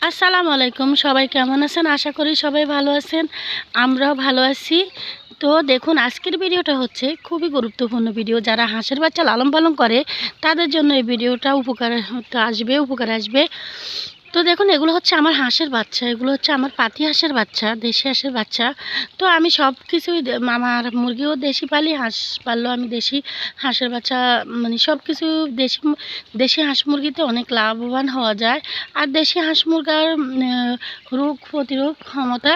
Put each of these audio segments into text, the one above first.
আসসালামু আলাইকুম। সবাই কেমন আছেন? আশা করি সবাই ভালো আছেন। আমরাও ভালো আছি। তো দেখুন, আজকের ভিডিওটা হচ্ছে খুবই গুরুত্বপূর্ণ ভিডিও। যারা হাঁসের বাচ্চা লালন পালন করে তাদের জন্য এই ভিডিওটা উপকারে আসবে। তো দেখুন, এগুলো হচ্ছে আমার হাঁসের বাচ্চা। এগুলো হচ্ছে আমার পাতি হাঁসের বাচ্চা, দেশি হাঁসের বাচ্চা। তো আমি সব কিছুই আমার মুরগিও দেশি পালি, হাঁস পাললেও আমি দেশি হাঁসের বাচ্চা, মানে সব কিছু দেশি হাঁস মুরগিতে অনেক লাভবান হওয়া যায়। আর দেশি হাঁস মুরগার রোগ প্রতিরোধ ক্ষমতা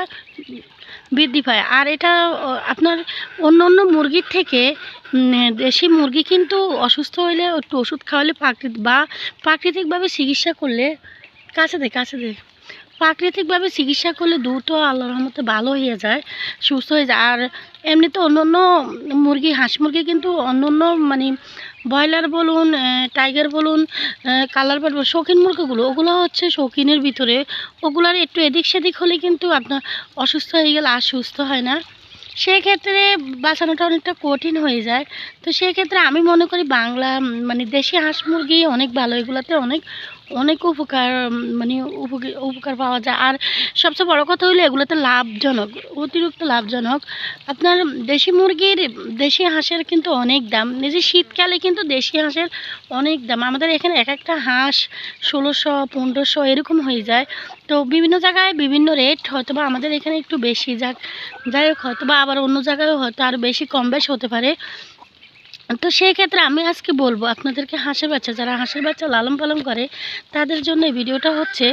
বৃদ্ধি পায়। আর এটা আপনার অন্য মুরগির থেকে দেশি মুরগি কিন্তু অসুস্থ হইলে একটু ওষুধ খাওয়ালে প্রাকৃতিকভাবে চিকিৎসা করলে কাছে দে প্রাকৃতিকভাবে চিকিৎসা করলে দ্রুত আল্লাহর রহমতে ভালো হয়ে যায়, সুস্থ হয়ে যায়। আর এমনিতে অন্য মুরগি, হাঁস মুরগি কিন্তু অন্য মানে ব্রয়লার বলুন, টাইগার বলুন, কালার বার্ড বলুন, শৌখিন মুরগিগুলো ওগুলো হচ্ছে শৌখিনের ভিতরে। ওগুলার একটু এদিক সেদিক হলে কিন্তু আপনার অসুস্থ হয়ে গেলে আর সুস্থ হয় না। সেক্ষেত্রে বাঁচানোটা অনেকটা কঠিন হয়ে যায়। তো সেক্ষেত্রে আমি মনে করি বাংলা মানে দেশি হাঁস মুরগি অনেক ভালো। এগুলোতে অনেক অনেক উপকার, মানে উপকার পাওয়া যায়। আর সবচেয়ে বড় কথা হলো এগুলোতে লাভজনক, অতিরিক্ত লাভজনক। আপনার দেশি হাঁসের কিন্তু অনেক দাম। এই যে শীতকালে কিন্তু দেশি হাঁসের অনেক দাম। আমাদের এখানে এক একটা হাঁস ১৬০০, ১৫০০ এরকম হয়ে যায়। তো বিভিন্ন জায়গায় বিভিন্ন রেট, হয়তো বা আমাদের এখানে একটু বেশি, যাই হোক, হয়তো বা আবার অন্য জায়গায়ও হয়তো আরও বেশি কম বেশ হতে পারে। তো সেই ক্ষেত্রে আমি আজকে বলবো আপনাদেরকে, যারা হাঁসের বাচ্চা লালন পালন করে তাদের জন্য এই ভিডিওটা হচ্ছে।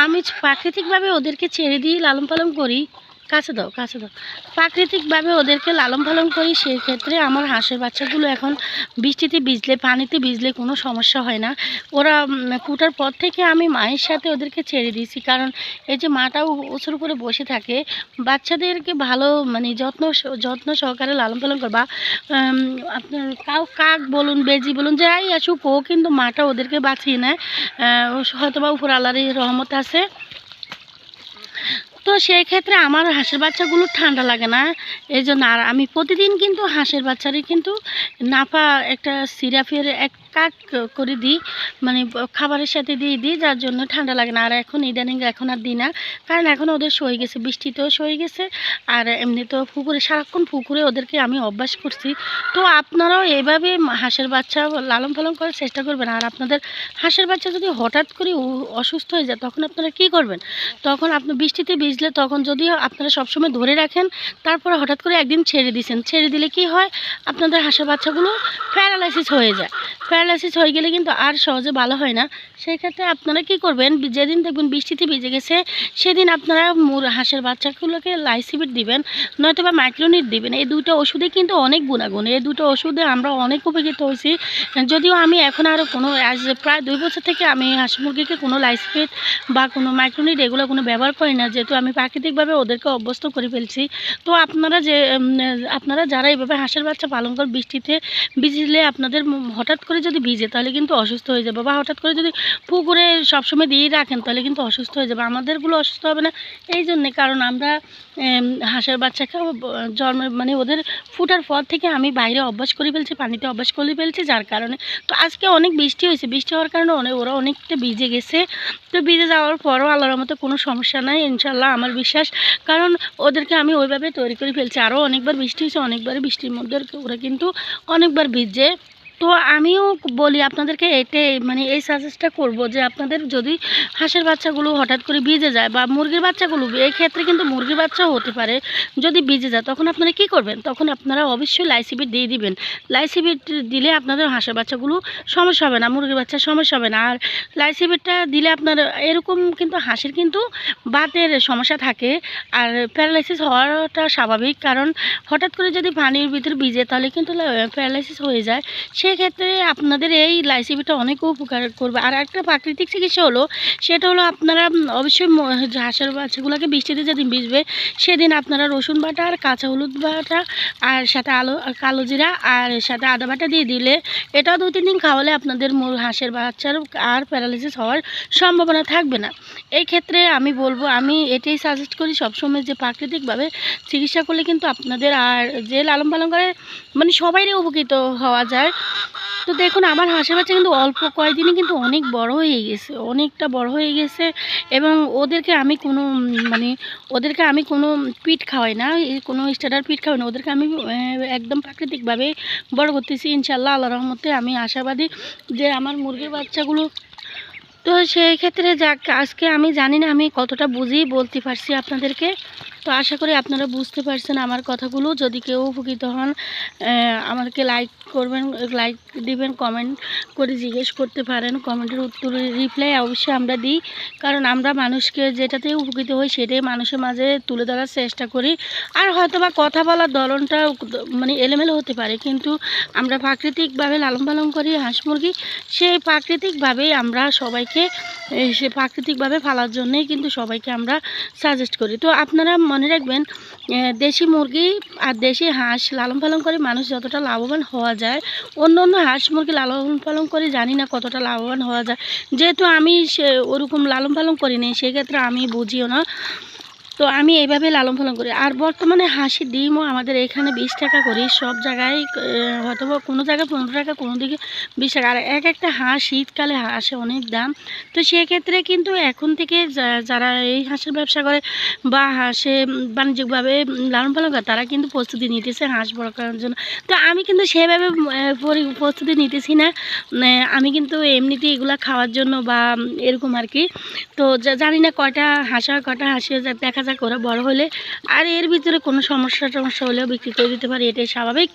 আমি প্রাকৃতিকভাবে ওদেরকে ছেড়ে দিয়ে লালন পালন করি। কাছে দাও। প্রাকৃতিকভাবে ওদেরকে লালন পালন করি। সেই ক্ষেত্রে আমার হাঁসের বাচ্চাগুলো এখন বৃষ্টিতে ভিজলে, পানিতে ভিজলে কোনো সমস্যা হয় না। ওরা ফুটার পর থেকে আমি মায়ের সাথে ওদেরকে ছেড়ে দিয়েছি। কারণ এই যে মাটাও উঁচুর উপরে বসে থাকে, বাচ্চাদেরকে ভালো মানে যত্ন সহকারে লালন পালন করবা। আপনার কাক বলুন, বেজি বলুন, যাই আসুক, ও কিন্তু মাটা ওদেরকে বাঁচিয়ে নেয়। হয়তো বা উপর আল্লাহরই রহমত আছে। তো সেই ক্ষেত্রে আমার হাঁসের বাচ্চাগুলো ঠান্ডা লাগে না। এই জন্য আর আমি প্রতিদিন কিন্তু হাঁসের বাচ্চারই কিন্তু নাপা একটা সিরাপের ১ কাপ করে দিই, মানে খাবারের সাথে দিয়ে দিই, যার জন্য ঠান্ডা লাগে না। আর এখন ইদানিং এখন আর দিই না, কারণ এখন ওদের সয়ে গেছে, বৃষ্টিতেও সয়ে গেছে। আর এমনিতেও সারাক্ষণ পুকুরে ওদেরকে আমি অভ্যাস করছি। তো আপনারাও এভাবে হাঁসের বাচ্চা লালন পালন করার চেষ্টা করবেন। আর আপনাদের হাঁসের বাচ্চা যদি হঠাৎ করে অসুস্থ হয়ে যায়, তখন আপনারা কি করবেন? তখন আপনি বৃষ্টিতে ভিজলে, তখন যদিও আপনারা সবসময় ধরে রাখেন, তারপরে হঠাৎ করে একদিন ছেড়ে দিলে কি হয়, আপনাদের হাঁসের বাচ্চাগুলো প্যারালাইসিস হয়ে যায়। প্যারালাইসিস হয়ে গেলে কিন্তু আর সহজে ভালো হয় না। সেই ক্ষেত্রে আপনারা কি করবেন, যেদিন দেখবেন বৃষ্টিতে ভিজে গেছে, সেদিন আপনারা হাঁসের বাচ্চাগুলোকে লাইসিবিট দিবেন, নয়তো বা মাইক্রোনিট দিবেন। এই দুটো ওষুধে কিন্তু অনেক গুণাগুণ। এই দুটো ওষুধে আমরা অনেক উপকৃত হয়েছি। যদিও আমি এখন আরও আজ প্রায় 2 বছর থেকে আমি হাঁস মুরগিকে কোনো লাইসিবিট বা কোনো মাইক্রোনিট এগুলো কোনো ব্যবহার করি না, যেহেতু আমি প্রাকৃতিকভাবে ওদেরকে অভ্যস্ত করে ফেলছি। তো আপনারা যারা এইভাবে হাঁসের বাচ্চা পালন করেন, বৃষ্টিতে ভিজলে আপনাদের হঠাৎ করে যদি ভিজে, তাহলে কিন্তু অসুস্থ হয়ে যাবে। বা হঠাৎ করে যদি পুকুরে সবসময় দিয়ে রাখেন, তাহলে কিন্তু অসুস্থ হয়ে যাবে। আমাদেরগুলো অসুস্থ হবে না এই জন্যে, কারণ আমরা হাঁসের বাচ্চাকেও মানে ওদের ফুটার পর থেকে আমি বাইরে অভ্যাস করে ফেলছি, পানিতে অভ্যাস করে ফেলছি, যার কারণে। তো আজকে অনেক বৃষ্টি হয়েছে, বৃষ্টি হওয়ার কারণে ওরা অনেকটা ভিজে গেছে। তো ভিজে যাওয়ার পরও আল্লাহর মতো কোনো সমস্যা নাই, ইনশাল্লাহ, আমার বিশ্বাস। কারণ ওদেরকে আমি ওইভাবে তৈরি করে ফেলছি। আরও অনেকবার বৃষ্টি হয়েছে, অনেকবারই বৃষ্টির মধ্যে ওরা কিন্তু অনেকবার ভিজে। তো আমিও বলি আপনাদেরকে, মানে এই সাজেস্টটা করব যে আপনাদের যদি হাঁসের বাচ্চাগুলো হঠাৎ করে ভিজে যায়, বা মুরগির বাচ্চাগুলো, এই ক্ষেত্রে কিন্তু মুরগির বাচ্চাও হতে পারে, যদি ভিজে যায়, তখন আপনারা কি করবেন? তখন আপনারা অবশ্যই লাইসিবিট দিয়ে দিবেন। লাইসিবিট দিলে আপনাদের হাঁসের বাচ্চাগুলো সমস্যা হবে না, মুরগির বাচ্চার সমস্যা হবে না। আর লাইসিবিটটা দিলে আপনার এরকম কিন্তু হাঁসের কিন্তু বাতের সমস্যা থাকে, আর প্যারালাইসিস হওয়াটা স্বাভাবিক। কারণ হঠাৎ করে যদি পানির ভিতরে ভিজে, তাহলে কিন্তু প্যারালাইসিস হয়ে যায়। সেক্ষেত্রে আপনাদের এই লাইসিবিটা অনেক উপকার করবে। আর একটা প্রাকৃতিক চিকিৎসা হলো, সেটা হলো আপনারা অবশ্যই হাঁসের বাচ্চাগুলোকে বৃষ্টিতে যেদিন ভিজবে, সেদিন আপনারা রসুন বাটা আর কাঁচা হলুদ বাটা, আর সাথে কালো জিরা, আর সাথে আদা বাটা দিয়ে দিলে, এটাও 2-3 দিন খাওয়ালে আপনাদের হাঁসের বাচ্চার আর প্যারালাইসিস হওয়ার সম্ভাবনা থাকবে না। এই ক্ষেত্রে আমি বলবো, আমি এটাই সাজেস্ট করি সবসময়, যে প্রাকৃতিকভাবে চিকিৎসা করলে কিন্তু আপনাদের, আর যে লালন পালন করে, মানে সবাইরই উপকৃত হওয়া যায়। তো দেখুন আমার হাঁসের বাচ্চা কিন্তু অল্প কয়েকদিনে কিন্তু অনেক বড় হয়ে গেছে, অনেকটা বড় হয়ে গেছে। এবং ওদেরকে আমি কোনো মানে ওদেরকে আমি কোনো পিট খাওয়াই না, কোনো স্টার্টার পিট খাওয়াই না। ওদেরকে আমি একদম প্রাকৃতিকভাবে বড় করতেছি ইনশাআল্লাহ। আল্লাহর রহমতে আমি আশাবাদী যে আমার মুরগির বাচ্চাগুলো, তো সেই ক্ষেত্রে যাক, আজকে আমি জানি না আমি কতটা বুঝিয়ে বলতে পারছি আপনাদেরকে। তো আশা করি আপনারা বুঝতে পারছেন আমার কথাগুলো। যদি কেউ উপকৃত হন আমাকে লাইক করবেন, লাইক দিবেন, কমেন্ট করে জিজ্ঞেস করতে পারেন। কমেন্টের উত্তরের রিপ্লাই অবশ্যই আমরা দিই, কারণ আমরা মানুষকে যেটাতে উপকৃত হই সেটাই মানুষের মাঝে তুলে ধরার চেষ্টা করি। আর হয়তোবা কথা বলার ধরনটা মানে এলোমেলো হতে পারে, কিন্তু আমরা প্রাকৃতিকভাবে লালন পালন করি হাঁস মুরগি। সেই প্রাকৃতিকভাবেই আমরা সবাইকে সে প্রাকৃতিকভাবে পালার জন্যেই কিন্তু সবাইকে আমরা সাজেস্ট করি। তো আপনারা মনে রাখবেন, দেশি মুরগি আর দেশি হাঁস লালন পালন করে মানুষ যতটা লাভবান হওয়া যায়, অন্য অন্য হাঁস মুরগি লালন পালন করে জানি না কতটা লাভবান হওয়া যায়। যেহেতু আমি ওরকম লালন পালন করিনি, সেক্ষেত্রে আমি বুঝিও না। তো আমি এইভাবে লালন পালন করি। আর বর্তমানে হাঁসের ডিমও আমাদের এখানে 20 টাকা করে, সব জায়গায় হয়তো বা কোনো জায়গায় 15 টাকা, কোনো দিকে 20 টাকা। আর একটা হাঁস শীতকালে হাঁসে অনেক দাম। তো সেক্ষেত্রে কিন্তু এখন থেকে যারা এই হাঁসের ব্যবসা করে বা হাঁসে বাণিজ্যিকভাবে লালন পালন করে, তারা কিন্তু প্রস্তুতি নিতেছে হাঁস বড় করার জন্য। তো আমি কিন্তু সেভাবে প্রস্তুতি নিতেছি না। আমি কিন্তু এমনিতেই এগুলা খাওয়ার জন্য বা এরকম আর কি। তো জানি না কয়টা হাঁস হয় কয়টা হাঁসি হয়, দেখা যাক ওরা বড় হলে। আর এর ভিতরে কোনো সমস্যা টমস্যা হলেও বিক্রি করে দিতে পারি, এটাই স্বাভাবিক।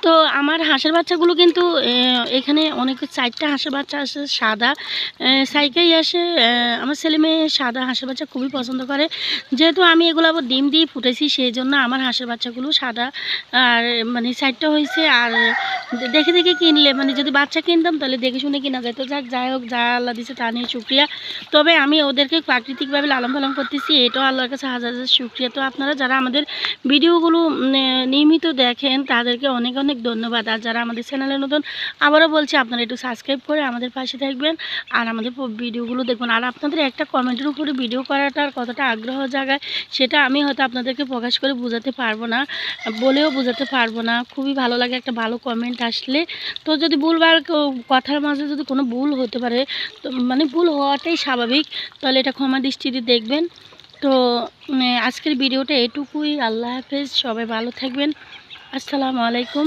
তো আমার হাঁসের বাচ্চাগুলো কিন্তু এখানে অনেক 4টা হাঁসের বাচ্চা আসে সাদা, সাইকেই আসে। আমার ছেলে মেয়ে সাদা হাঁসের বাচ্চা খুবই পছন্দ করে। যেহেতু আমি এগুলো আবার ডিম দিয়ে ফুটেছি, সেই জন্য আমার হাঁসের বাচ্চাগুলো সাদা। আর মানে 4টা হয়েছে। আর দেখে দেখে কিনলে, মানে যদি বাচ্চা কিনতাম তাহলে দেখে শুনে কিনা যায়। তো যাই হোক, যা আল্লাহ দিছে তা নিয়ে শুক্রিয়া। তবে আমি ওদেরকে প্রাকৃতিকভাবে লালন পালন করতেছি, এটাও আল্লাহর কাছে হাজার হাজার শুক্রিয়া। তো আপনারা যারা আমাদের ভিডিওগুলো নিয়মিত দেখেন তাদেরকে অনেক অনেক ধন্যবাদ। আর যারা আমাদের চ্যানেলে নতুন, আবারও বলছি আপনারা একটু সাবস্ক্রাইব করে আমাদের পাশে থাকবেন আর আমাদের ভিডিওগুলো দেখবেন। আর আপনাদের একটা কমেন্টের উপরে ভিডিও করাটার কতটা আগ্রহ জাগায়, সেটা আমি হয়তো আপনাদেরকে প্রকাশ করে বোঝাতে পারবো না, বলেও বোঝাতে পারবো না। খুবই ভালো লাগে একটা ভালো কমেন্ট আসলে। তো যদি ভুলবার কথার মাঝে যদি কোনো ভুল হতে পারে, তো মানে ভুল হওয়াটাই স্বাভাবিক, তাহলে এটা ক্ষমা দৃষ্টিতে দেখবেন। তো আজকের ভিডিওটা এটুকুই। আল্লাহ হাফেজ, সবাই ভালো থাকবেন। আসসালামু আলাইকুম।